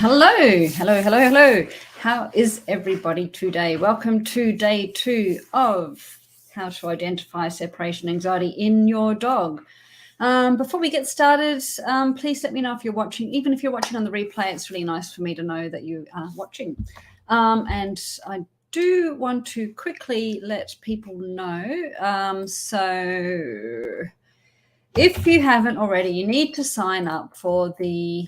Hello. How is everybody today? Welcome to day 2 of how to identify separation anxiety in your dog. Before we get started, please let me know if you're watching. Even if you're watching on the replay, it's really nice for me to know that you are watching. And I do want to quickly let people know. So if you haven't already, you need to sign up for the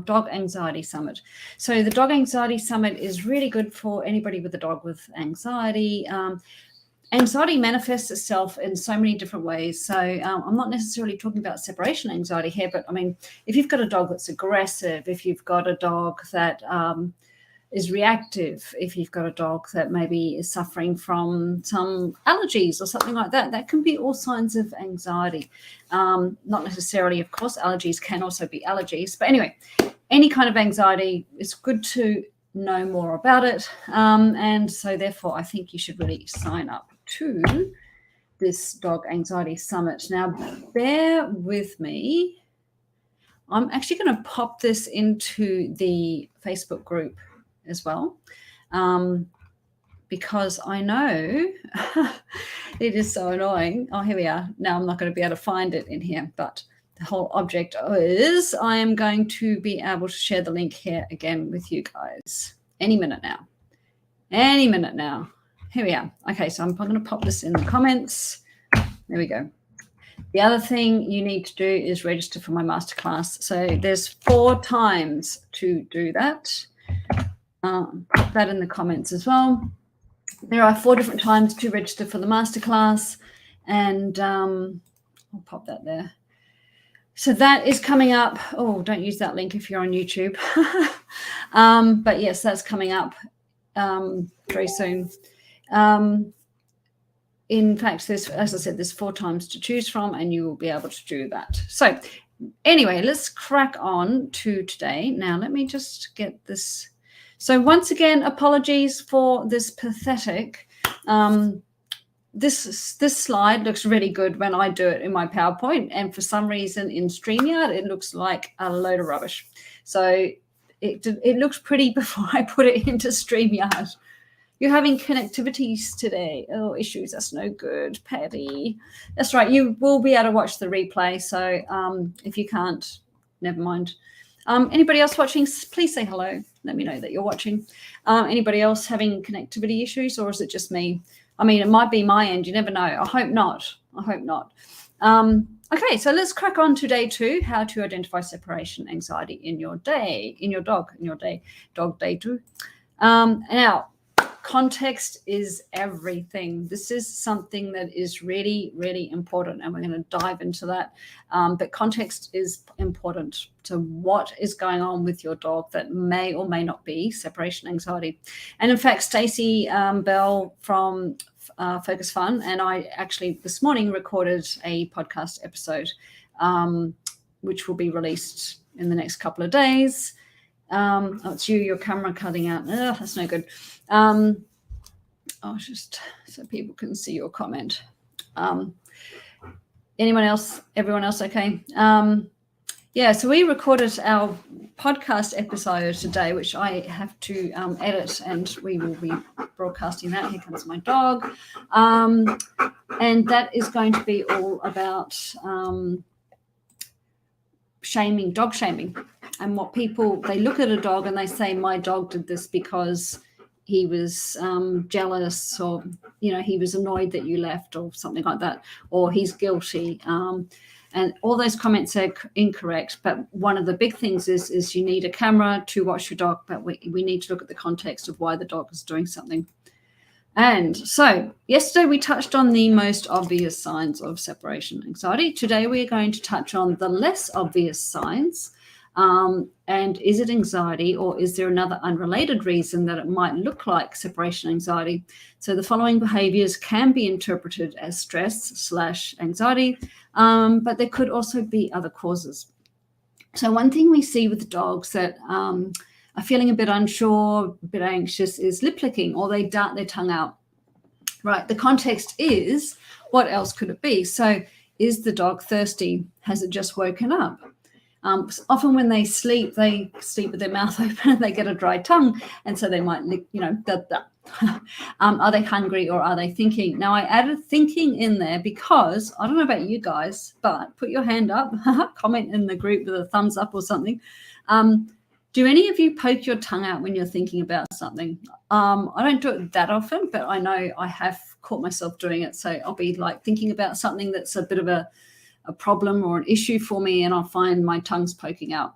Dog Anxiety Summit. So the Dog Anxiety Summit is really good for anybody with a dog with anxiety. Anxiety manifests itself in so many different ways. So I'm not necessarily talking about separation anxiety here, but I mean, if you've got a dog that's aggressive, if you've got a dog that is reactive, if you've got a dog that maybe is suffering from some allergies or something like that, that can be all signs of anxiety. Not necessarily, of course, allergies can also be allergies. But anyway, any kind of anxiety, it's good to know more about it. And so therefore, I think you should really sign up to this Dog Anxiety Summit. Now, bear with me. I'm actually going to pop this into the Facebook group as well, because I know it is so annoying. Oh, here we are. Now I'm not going to be able to find it in here, but the whole object is I am going to be able to share the link here again with you guys any minute now. Here we are. Okay, so I'm going to pop this in the comments. There we go. The other thing you need to do is register for my masterclass. So there's 4 times to do that. Put that in the comments as well. There are 4 different times to register for the masterclass, and I'll pop that there. So that is coming up. Oh, don't use that link if you're on YouTube. But yes, that's coming up very soon. In fact, there's, as I said, there's 4 times to choose from, and you will be able to do that. So anyway, let's crack on to today. Now, let me just get this. So once again, apologies for this pathetic. This slide looks really good when I do it in my PowerPoint, and for some reason in StreamYard, it looks like a load of rubbish. So it looks pretty before I put it into StreamYard. You're having connectivities today. Oh, issues. That's no good, Patty. That's right. You will be able to watch the replay. So if you can't, never mind. Anybody else watching, please say hello. Let me know that you're watching. Anybody else having connectivity issues, or is it just me? I mean, it might be my end. You never know. I hope not. Okay, so let's crack on to day 2, how to identify separation anxiety in your dog day 2. Now, context is everything. This is something that is really, really important, and we're going to dive into that. But context is important to what is going on with your dog that may or may not be separation anxiety. And in fact, Stacey Bell from Focus Fun and I actually this morning recorded a podcast episode, which will be released in the next couple of days. Oh, it's your camera cutting out. Ugh, that's no good. Just so people can see your comment. Everyone else okay? So we recorded our podcast episode today, which I have to edit, and we will be broadcasting that. Here comes my dog. And that is going to be all about dog shaming, and what people, they look at a dog and they say, my dog did this because he was jealous, or he was annoyed that you left, or something like that, or he's guilty, and all those comments are incorrect. But one of the big things is you need a camera to watch your dog, but we need to look at the context of why the dog is doing something. And so yesterday we touched on the most obvious signs of separation anxiety. Today we are going to touch on the less obvious signs. And is it anxiety, or is there another unrelated reason that it might look like separation anxiety? So the following behaviors can be interpreted as stress/anxiety, but there could also be other causes. So one thing we see with the dogs that are feeling a bit unsure, a bit anxious, is lip licking, or they dart their tongue out. Right. The context is, what else could it be? So is the dog thirsty? Has it just woken up? Often when they sleep with their mouth open and they get a dry tongue, and so they might lick, are they hungry or are they thinking? Now, I added thinking in there because I don't know about you guys, but put your hand up, comment in the group with a thumbs up or something. Do any of you poke your tongue out when you're thinking about something? I don't do it that often, but I know I have caught myself doing it. So I'll be like thinking about something that's a bit of a problem or an issue for me, and I'll find my tongue's poking out.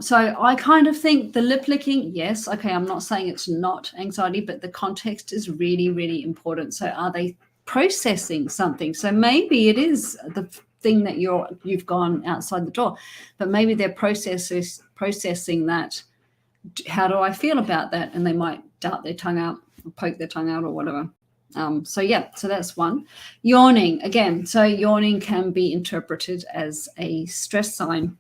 So I kind of think the lip licking, yes, okay, I'm not saying it's not anxiety, but the context is really, really important. So are they processing something? So maybe it is the thing that you've gone outside the door, but maybe they're processing that. How do I feel about that? And they might dart their tongue out or poke their tongue out or whatever. So that's one. Yawning again. So yawning can be interpreted as a stress sign,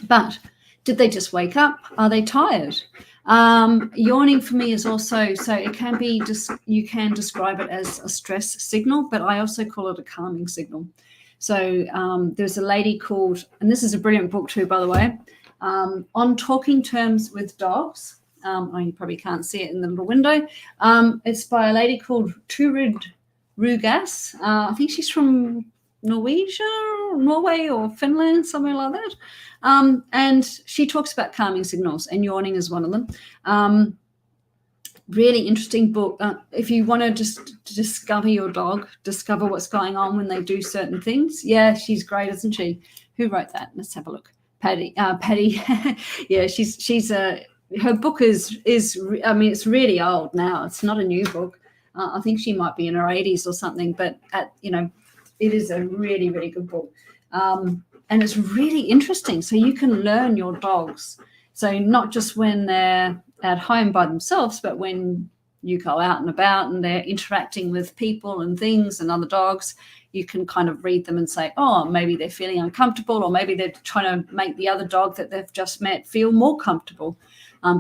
but did they just wake up? Are they tired? Yawning for me is also, so it can be just, you can describe it as a stress signal, but I also call it a calming signal. So there's a lady called, and this is a brilliant book too, by the way, On Talking Terms with Dogs. You probably can't see it in the little window. It's by a lady called Turid Rugas. I think she's from Norway or Finland, somewhere like that. And she talks about calming signals, and yawning is one of them. Really interesting book. If you want to just discover your dog, discover what's going on when they do certain things. Yeah, she's great, isn't she? Who wrote that? Let's have a look. Patty. Yeah, she's her book is I mean, it's really old now. It's not a new book. I think she might be in her 80s or something, but it is a really, really good book. And it's really interesting. So you can learn your dogs. So not just when they're at home by themselves, but when you go out and about and they're interacting with people and things and other dogs, you can kind of read them and say, oh, maybe they're feeling uncomfortable, or maybe they're trying to make the other dog that they've just met feel more comfortable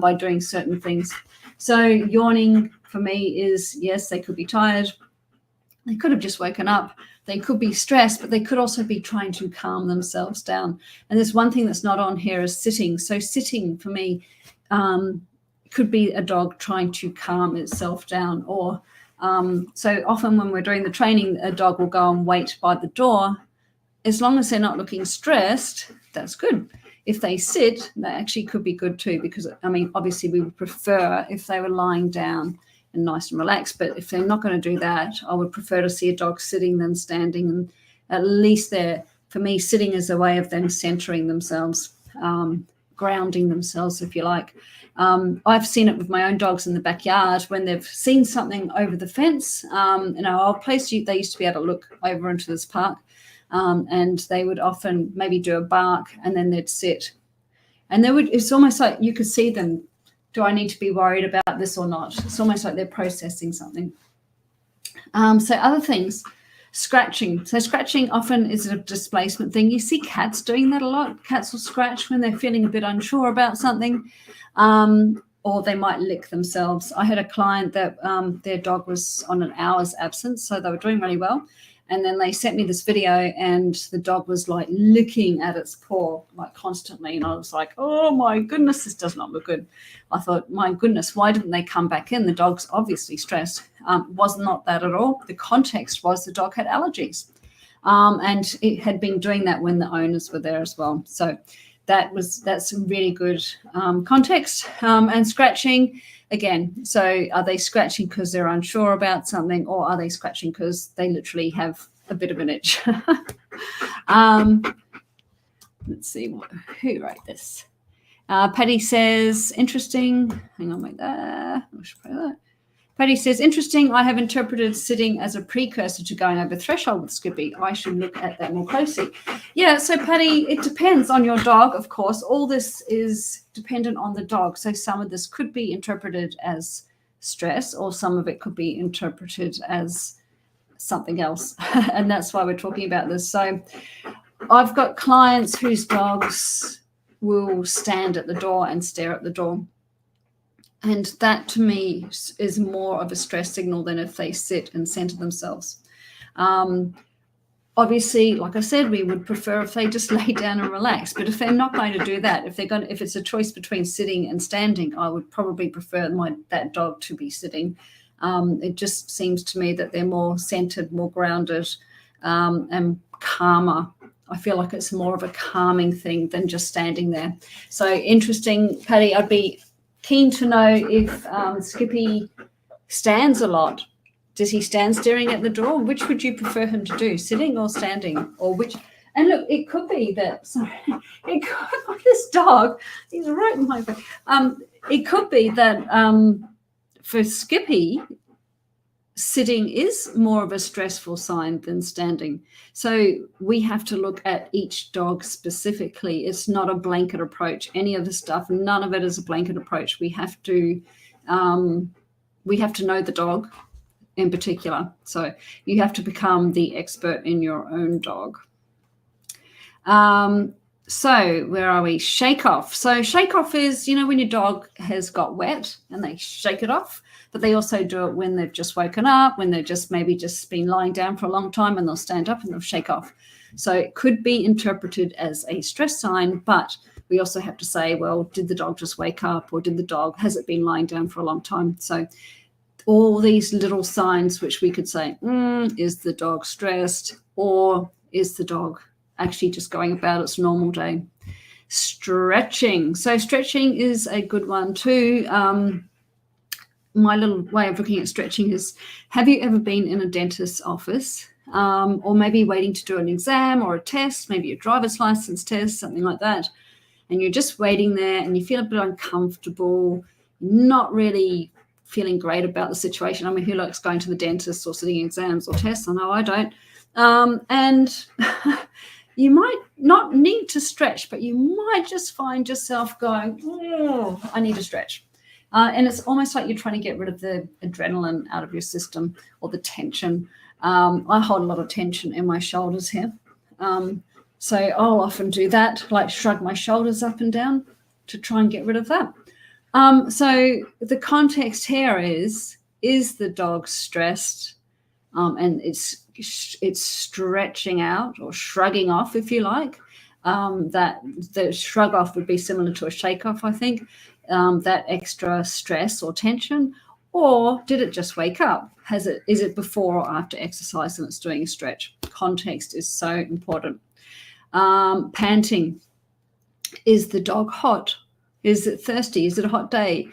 by doing certain things. So yawning for me is, yes, they could be tired. They could have just woken up. They could be stressed, but they could also be trying to calm themselves down. And there's one thing that's not on here is sitting. So sitting for me could be a dog trying to calm itself down. Or so often when we're doing the training, a dog will go and wait by the door. As long as they're not looking stressed, that's good. If they sit, that actually could be good too, because, I mean, obviously we would prefer if they were lying down and nice and relaxed. But if they're not going to do that, I would prefer to see a dog sitting than standing. And at least for me, sitting is a way of them centering themselves, grounding themselves, if you like. I've seen it with my own dogs in the backyard when they've seen something over the fence. In our old place, they used to be able to look over into this park, and they would often maybe do a bark and then they'd sit. And it's almost like you could see them. Do I need to be worried about this or not? It's almost like they're processing something. So other things, scratching. So scratching often is a displacement thing. You see cats doing that a lot. Cats will scratch when they're feeling a bit unsure about something, or they might lick themselves. I had a client that their dog was on an hour's absence, so they were doing really well. And then they sent me this video and the dog was like licking at its paw like constantly. And I was like, oh my goodness, this does not look good. I thought, my goodness, why didn't they come back in? The dog's obviously stressed. Was not that at all. The context was the dog had allergies. And it had been doing that when the owners were there as well. So that's a really good context. And scratching, again, so are they scratching because they're unsure about something, or are they scratching because they literally have a bit of an itch? Let's see, who wrote this? Patty says, interesting. Hang on, wait there. I should play that. Patty says, interesting. I have interpreted sitting as a precursor to going over threshold with Skippy. I should look at that more closely. Yeah, so Patty, it depends on your dog, of course. All this is dependent on the dog. So some of this could be interpreted as stress, or some of it could be interpreted as something else. And that's why we're talking about this. So I've got clients whose dogs will stand at the door and stare at the door. And that, to me, is more of a stress signal than if they sit and center themselves. Obviously, like I said, we would prefer if they just lay down and relax. But if they're not going to do that, if it's a choice between sitting and standing, I would probably prefer that dog to be sitting. It just seems to me that they're more centered, more grounded, and calmer. I feel like it's more of a calming thing than just standing there. So interesting, Patty. I'd be keen to know if Skippy stands a lot. Does he stand staring at the door? Which would you prefer him to do, sitting or standing? Or which? And look, it could be that, this dog, he's right in my face. It could be that for Skippy, sitting is more of a stressful sign than standing. So we have to look at each dog specifically. It's not a blanket approach. Any of the stuff, none of it is a blanket approach. We have to know the dog in particular. So you have to become the expert in your own dog. So where are we? Shake off. So shake off is, when your dog has got wet and they shake it off, but they also do it when they've just woken up, when they've just been lying down for a long time, and they'll stand up and they'll shake off. So it could be interpreted as a stress sign, but we also have to say, well, did the dog just wake up, or has it been lying down for a long time? So all these little signs which we could say, is the dog stressed, or is the dog actually just going about its normal day? Stretching. So stretching is a good one too. My little way of looking at stretching is, have you ever been in a dentist's office, or maybe waiting to do an exam or a test, maybe a driver's license test, something like that, and you're just waiting there and you feel a bit uncomfortable, not really feeling great about the situation. I mean, who likes going to the dentist or sitting exams or tests? I know I don't. And you might not need to stretch, but you might just find yourself going, oh, I need to stretch. And it's almost like you're trying to get rid of the adrenaline out of your system, or the tension. I hold a lot of tension in my shoulders here. So I'll often do that, like shrug my shoulders up and down to try and get rid of that. So the context here is the dog stressed, and it's stretching out or shrugging off, if you like. That the shrug off would be similar to a shake off, I think. That extra stress or tension, or did it just wake up? Is it before or after exercise and it's doing a stretch? Context is so important. Panting. Is the dog hot? Is it thirsty? Is it a hot day?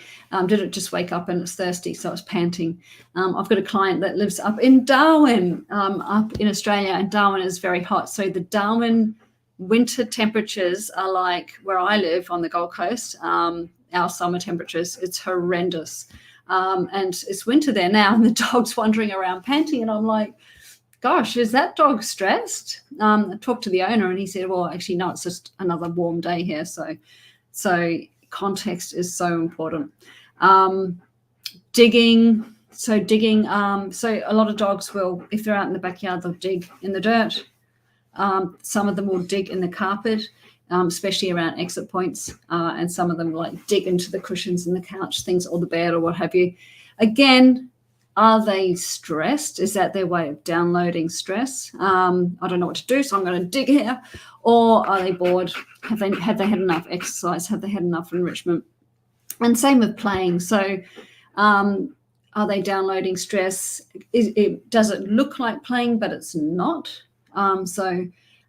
Did it just wake up and it's thirsty, so it's panting? I've got a client that lives up in Darwin, up in Australia, and Darwin is very hot. So the Darwin winter temperatures are like where I live on the Gold Coast. Our summer temperatures, it's horrendous. And it's winter there now, and the dog's wandering around panting, and I'm like, gosh, is that dog stressed? I talked to the owner and he said, well, actually, no, it's just another warm day here. So context is so important. Digging. So a lot of dogs will, if they're out in the backyard, they'll dig in the dirt. Some of them will dig in the carpet, especially around exit points. And some of them like dig into the cushions in the couch, things, or the bed, or what have you. Again, are they stressed? Is that their way of downloading stress? I don't know what to do, so I'm going to dig here. Or are they bored? Have they had enough exercise? Have they had enough enrichment? And same with playing. So are they downloading stress? Does it look like playing, but it's not? So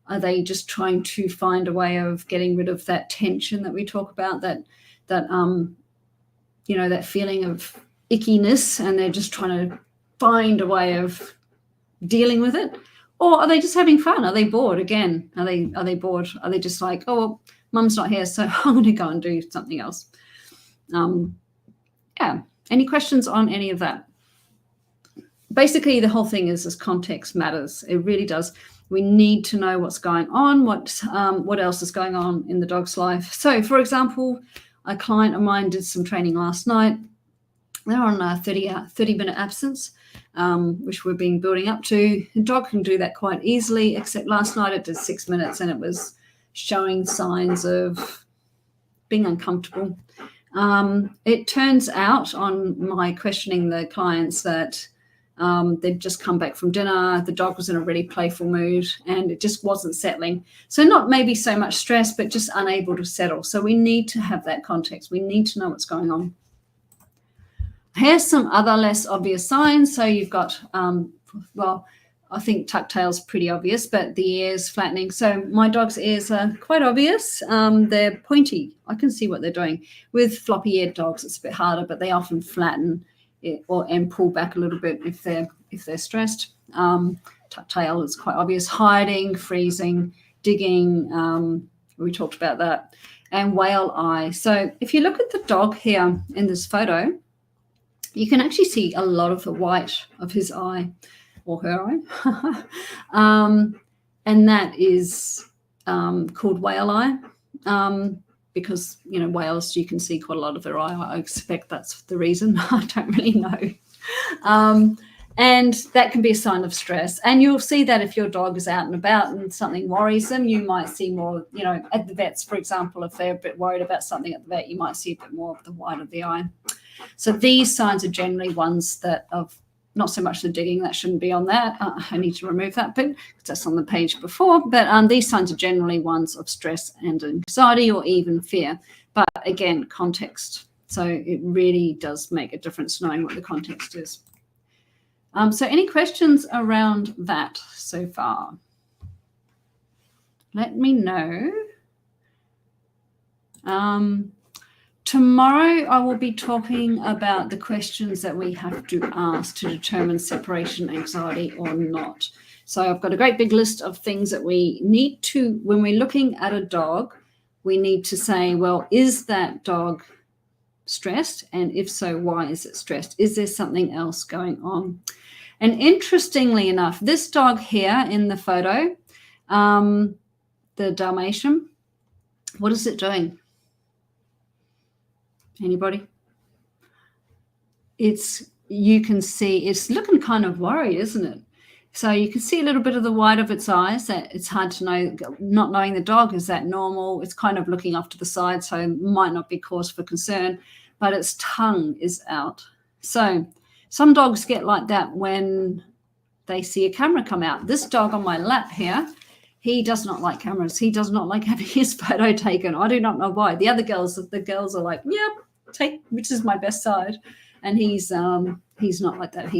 are they just trying to find a way of getting rid of that tension that we talk about, that feeling of ickiness, and they're just trying to find a way of dealing with it? Or are they just having fun? Are they bored again? Are they bored? Are they just like, oh, well, mum's not here, so I'm going to go and do something else? Any questions on any of that? Basically, the whole thing is context matters. It really does. We need to know what's going on, what else is going on in the dog's life. So, for example, a client of mine did some training last night. They're on a 30-minute absence, which we've been building up to. The dog can do that quite easily, except last night it did 6 minutes and it was showing signs of being uncomfortable. It turns out on my questioning the clients that They'd just come back from dinner. The dog was in a really playful mood and it just wasn't settling. So not maybe so much stress, but just unable to settle. So we need to have that context. We need to know what's going on. Here's some other less obvious signs. So you've got, well, I think tuck tail's pretty obvious, but the ears flattening. So my dog's ears are quite obvious. They're pointy. I can see what they're doing. With floppy-eared dogs, it's a bit harder, but they often flatten and pull back a little bit if they're stressed. Tuck tail is quite obvious. Hiding, freezing, digging. We talked about that. And whale eye. So if you look at the dog here in this photo, you can actually see a lot of the white of his eye or her eye. And that is called whale eye because, whales, you can see quite a lot of their eye. I expect that's the reason. I don't really know. And that can be a sign of stress. And you'll see that if your dog is out and about and something worries them, you might see more, at the vets, for example, if they're a bit worried about something at the vet, you might see a bit more of the white of the eye. So these signs are generally ones that of not so much the digging, that shouldn't be on that. I need to remove that bit because that's on the page before. But these signs are generally ones of stress and anxiety or even fear. But again, context. So it really does make a difference knowing what the context is. So any questions around that so far? Let me know. Tomorrow I will be talking about the questions that we have to ask to determine separation anxiety or not. So I've got a great big list of things that we need to, when we're looking at a dog, we need to say, well, is that dog stressed? And if so, why is it stressed? Is there something else going on? And interestingly enough, this dog here in the photo, the Dalmatian, what is it doing? Anybody? You can see it's looking kind of worried, isn't it? So you can see a little bit of the white of its eyes. That it's hard to know, not knowing the dog, is that normal? It's kind of looking off to the side, so it might not be cause for concern, but its tongue is out. So some dogs get like that when they see a camera come out. This dog on my lap here, he does not like cameras. He does not like having his photo taken. I do not know why. The girls are like, yep, which is my best side. And he's not like that.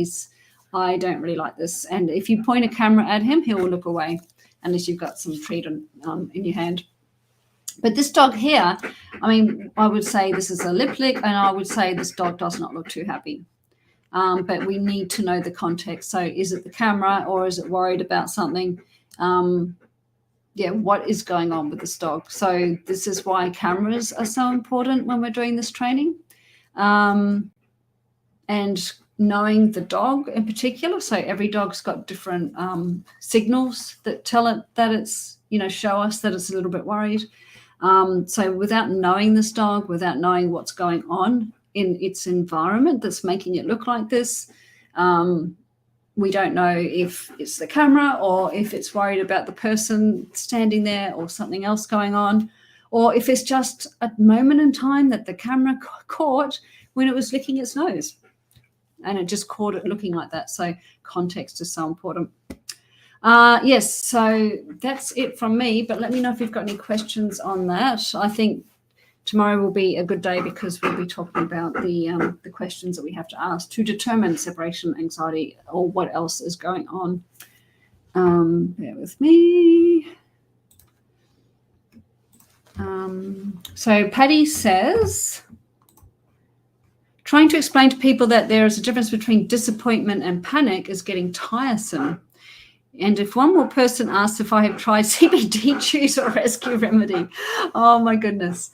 I don't really like this. And if you point a camera at him, he will look away unless you've got some treat in your hand. But this dog here, I would say this is a lip lick, and I would say this dog does not look too happy. But we need to know the context. So is it the camera or is it worried about something? What is going on with this dog? So this is why cameras are so important when we're doing this training. And knowing the dog in particular. So every dog's got different signals that tell it that it's, show us that it's a little bit worried. So without knowing this dog, without knowing what's going on in its environment that's making it look like this, we don't know if it's the camera or if it's worried about the person standing there or something else going on, or if it's just a moment in time that the camera caught when it was licking its nose and it just caught it looking like that. So context is so important. Yes, so that's it from me, but let me know if you've got any questions on that. I think tomorrow will be a good day because we'll be talking about the questions that we have to ask to determine separation anxiety or what else is going on. Bear with me. So Patty says, trying to explain to people that there is a difference between disappointment and panic is getting tiresome. And if one more person asks if I have tried CBD, choose or rescue remedy. Oh my goodness.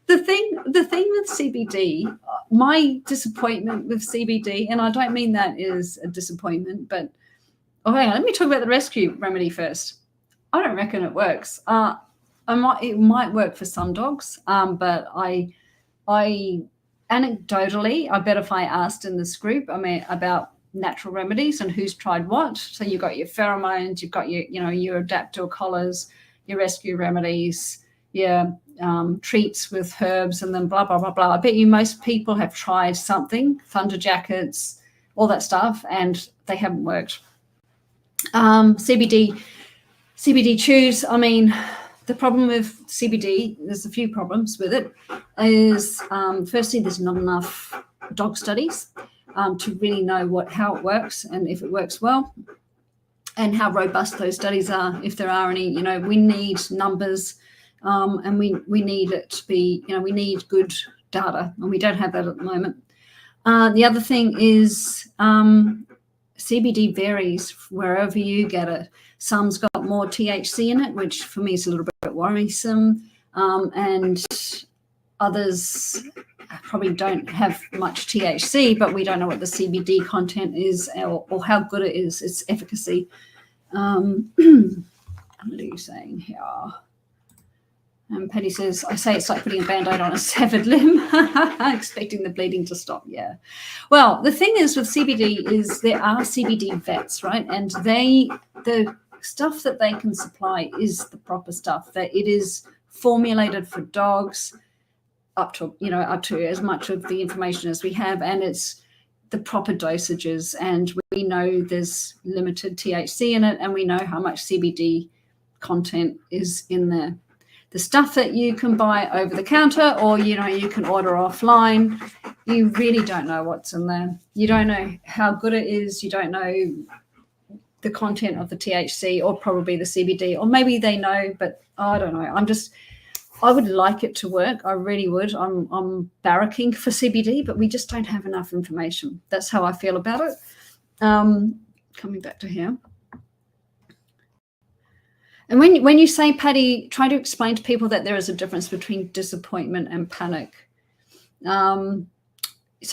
The thing with CBD, my disappointment with CBD, and I don't mean that is a disappointment, but hang on, let me talk about the rescue remedy first. I don't reckon it works. It might work for some dogs, but I anecdotally, I bet if I asked in this group, about natural remedies and who's tried what. So you've got your pheromones, you've got your adaptor collars, your rescue remedies, your treats with herbs, and then blah, blah, blah, blah. I bet you most people have tried something, thunder jackets, all that stuff, and they haven't worked. CBD chews, I mean, the problem with CBD, there's a few problems with it, is firstly, there's not enough dog studies to really know how it works and if it works well, and how robust those studies are, if there are any. We need numbers, and we need it to be, we need good data, and we don't have that at the moment. The other thing is CBD varies wherever you get it. Some's got more THC in it, which for me is a little bit worrisome, and others probably don't have much THC, but we don't know what the CBD content is or how good it is, its efficacy. What are you saying here? Patty says, I say it's like putting a Band-Aid on a severed limb, expecting the bleeding to stop. Yeah. Well, the thing is with CBD is there are CBD vets, right? And the stuff that they can supply is the proper stuff, that it is formulated for dogs up to as much of the information as we have, and it's the proper dosages, and we know there's limited THC in it, and we know how much CBD content is in there. The stuff that you can buy over the counter, or you can order offline, you really don't know what's in there. You don't know how good it is. You don't know the content of the THC or probably the CBD, or maybe they know, but I don't know. I would like it to work. I really would. I'm barracking for CBD, but we just don't have enough information. That's how I feel about it. Coming back to here. And when you say, Patty, try to explain to people that there is a difference between disappointment and panic. So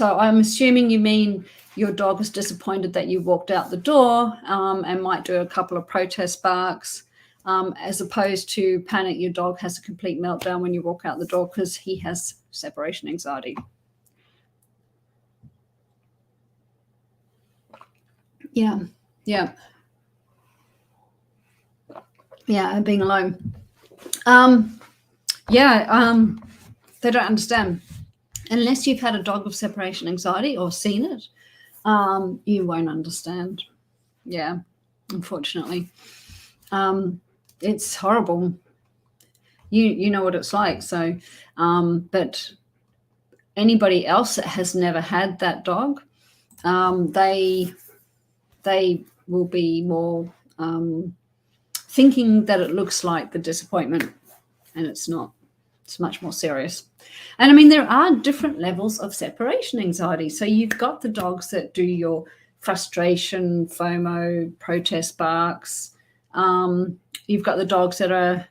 I'm assuming you mean your dog is disappointed that you walked out the door and might do a couple of protest barks, as opposed to panic, your dog has a complete meltdown when you walk out the door because he has separation anxiety. Yeah. Being alone. They don't understand. Unless you've had a dog with separation anxiety or seen it, you won't understand. Yeah, unfortunately. It's horrible. You know what it's like. So, but anybody else that has never had that dog, they will be more thinking that it looks like the disappointment, and it's not. It's much more serious. And I mean, there are different levels of separation anxiety. So you've got the dogs that do your frustration, FOMO, protest barks. You've got the dogs that are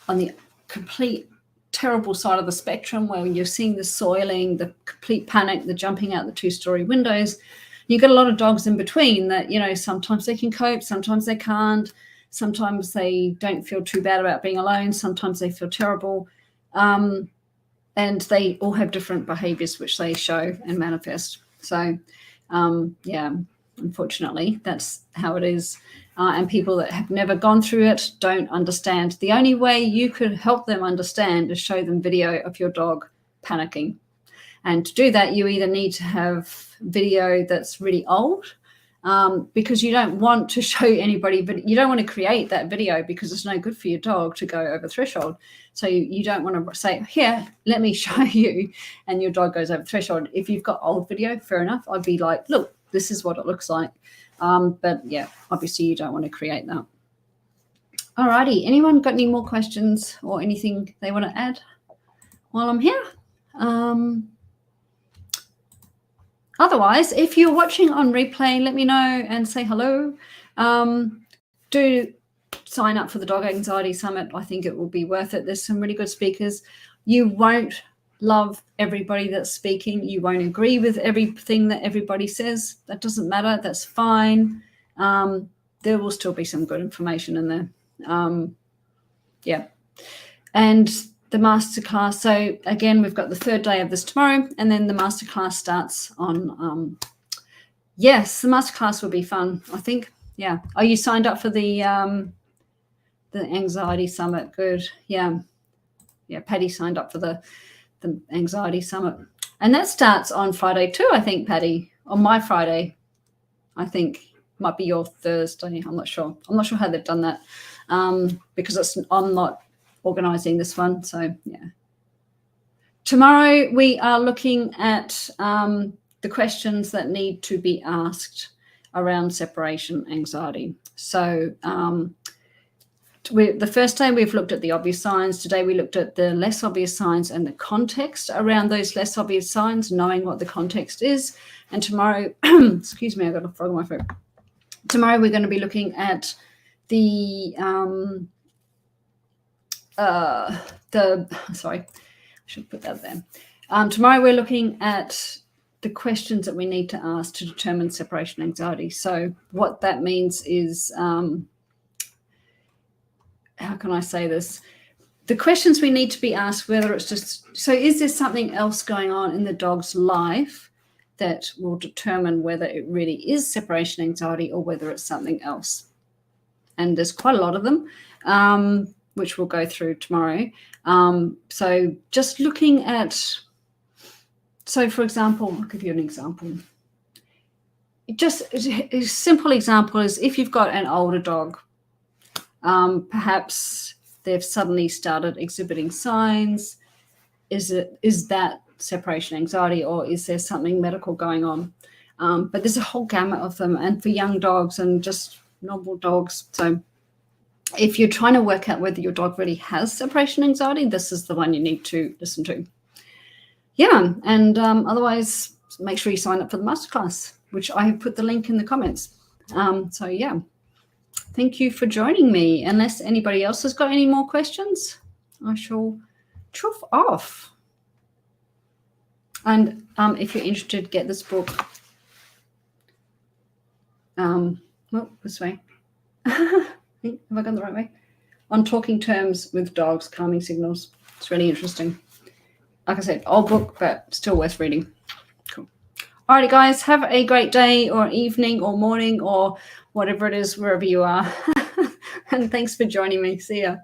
on the complete terrible side of the spectrum, where you're seeing the soiling, the complete panic, the jumping out the 2-story windows. You've got a lot of dogs in between that, sometimes they can cope, sometimes they can't. Sometimes they don't feel too bad about being alone. Sometimes they feel terrible. And they all have different behaviors which they show and manifest. So, unfortunately, that's how it is. And people that have never gone through it don't understand. The only way you could help them understand is show them video of your dog panicking. And to do that, you either need to have video that's really old, because you don't want to show anybody, but you don't want to create that video because it's no good for your dog to go over threshold. So you don't want to say, here, let me show you, and your dog goes over threshold. If you've got old video, fair enough. I'd be like, look, this is what it looks like. But yeah, obviously you don't want to create that. All righty. Anyone got any more questions or anything they want to add while I'm here? Otherwise, if you're watching on replay, let me know and say hello. Do sign up for the Dog Anxiety Summit. I think it will be worth it. There's some really good speakers. You won't love everybody that's speaking. You won't agree with everything that everybody says. That doesn't matter. That's fine. There will still be some good information in there. And the masterclass. So again, we've got the third day of this tomorrow, and then the masterclass starts on. Yes, the masterclass will be fun, I think. Yeah. Are you signed up for the Anxiety Summit? Good. Yeah. Patty signed up for the Anxiety Summit, and that starts on Friday too, I think, Patty, on my Friday. I think might be your Thursday. I'm not sure. I'm not sure how they've done that because I'm not organising this one. So yeah. Tomorrow we are looking at the questions that need to be asked around separation anxiety. So the first day we've looked at the obvious signs. Today we looked at the less obvious signs and the context around those less obvious signs, knowing what the context is. And tomorrow, excuse me, I got a frog in my throat. Tomorrow we're going to be looking at the sorry, I should put that there. Tomorrow we're looking at the questions that we need to ask to determine separation anxiety. So what that means is, how can I say this? The questions we need to be asked, whether it's just, so is there something else going on in the dog's life that will determine whether it really is separation anxiety or whether it's something else? And there's quite a lot of them, which we'll go through tomorrow. So just looking at, so for example, I'll give you an example. Just a simple example is if you've got an older dog, perhaps they've suddenly started exhibiting signs. Is that separation anxiety, or is there something medical going on? But there's a whole gamut of them, and for young dogs and just normal dogs. So if you're trying to work out whether your dog really has separation anxiety, this is the one you need to listen to. Yeah, and otherwise, make sure you sign up for the masterclass, which I have put the link in the comments. So yeah. Thank you for joining me. Unless anybody else has got any more questions, I shall chuff off. And if you're interested, get this book. Well, this way. Have I gone the right way? On Talking Terms with Dogs, Calming Signals. It's really interesting. Like I said, old book, but still worth reading. Cool. All right, guys, have a great day or evening or morning or whatever it is, wherever you are. And thanks for joining me. See ya.